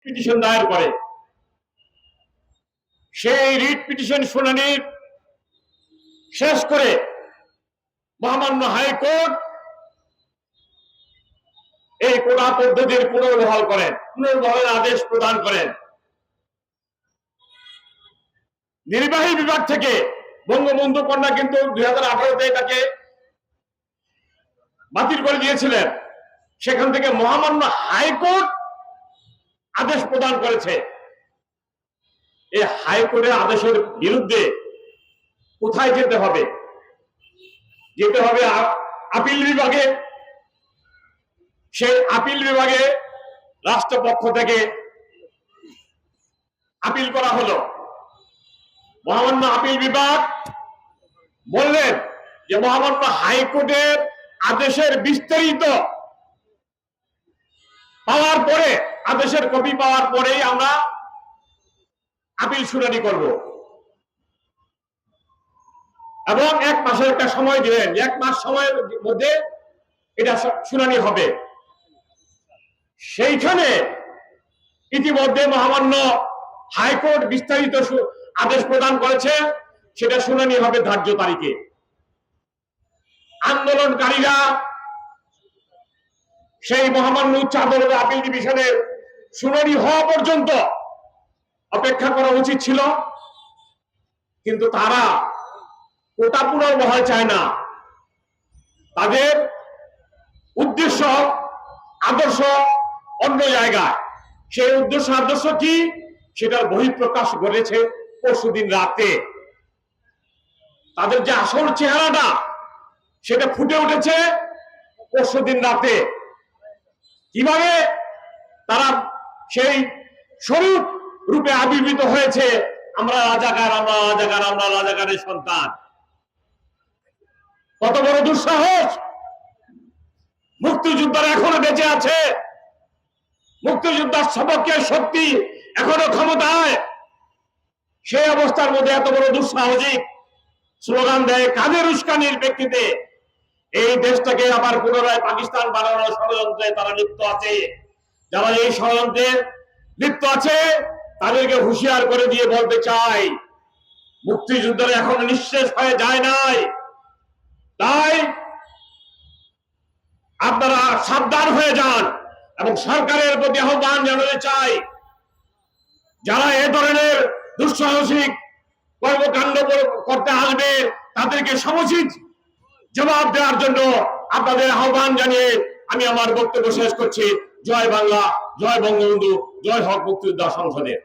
Petition দায়ের করে। সেই রিট পিটিশন শুনানি শেষ করে মহামান্য হাইকোর্ট এই কোটা পদ্ধতির পুনর্বহালের আদেশ প্রদান করেন। নির্বাহী বিভাগ থেকে বঙ্গবন্ধু কন্যা কিন্তু 2018-তে এটাকে বাতিল করে দিয়েছিলেন। সেখান থেকে মহামান্য হাইকোর্ট আদেশ প্রদান করেছে। এই হাইকোর্টের আদেশের বিরুদ্ধে কোথায় যেতে হবে? যেতে হবে আপিল বিভাগে। সেই আপিল বিভাগে রাষ্ট্রপক্ষ থেকে আপিল করা হলো। মহামান্য আপিল বিভাগ বললেন যে মহামান্য হাইকোর্টের আদেশের বিস্তারিত পাওয়ার পরে, আদেশের কপি পাওয়ার পরেই আমরা আপিল শুনানি করব, এবং 1 মাসের একটা সময় দিলেন। 1 মাস সময়ের মধ্যে এটা শুনানি হবে। সেইখানে ইতিমধ্যে মহামান্য হাইকোর্ট বিস্তারিত আদেশ প্রদান করেছে, সেটা শুনানি হবে ধার্য তারিখে। আন্দোলনকারীরা সেই মহামান্য উচ্চ আদালতের আপিল ডিভিশনের শুনানি হওয়া পর্যন্ত অপেক্ষা করা উচিত ছিল, কিন্তু তারা কোটা পুনর্বহাল চায় না। তাদের উদ্দেশ্য আদর্শ অন্য জায়গায়। সেই উদ্দেশ্য আদর্শ কি, সেটার বহিঃপ্রকাশ ঘটেছে পরশুদিন রাতে। তাদের যে আসল চেহারাটা, সেটা ফুটে উঠেছে পরশুদিন রাতে। কিভাবে তারা সেই স্বরূপ রূপে আবির্ভূত হয়েছে, আমরা রাজাকার, আমরা রাজাকার, আমরা রাজাকারের সন্তান। কত বড় দুঃসাহস! মুক্তিযোদ্ধারা এখনো বেঁচে আছে, মুক্তিযোদ্ধার সপক্ষের শক্তি এখনো ক্ষমতায়। সেই অবস্থার মধ্যে এত বড় দুঃসাহসিক স্লোগান দেয় কাদের উস্কানির প্রেক্ষিতে? এই দেশটাকে আবার পুনরায় পাকিস্তান বানানোর ষড়যন্ত্রে তারা লিপ্ত আছে। যারা এই ষড়যন্ত্রে লিপ্ত আছে তাদেরকে হুঁশিয়ার করে দিয়ে বলতে চাই, মুক্তিযুদ্ধরা এখনো নিঃশেষ হয়ে যায় নাই। তাই আপনারা সাবধান হয়ে যান, এবং সরকারের প্রতি আহ্বান জানাতে চাই, যারা এ ধরনের দুঃসাহসিক কর্মকাণ্ড করতে আসবে তাদেরকে সমুচিত জবাব দেওয়ার জন্য আপনাদের আহ্বান জানিয়ে আমি আমার বক্তব্য শেষ করছি। জয় বাংলা, জয় বঙ্গবন্ধু, জয় হক মুক্তিযোদ্ধা সংসদের।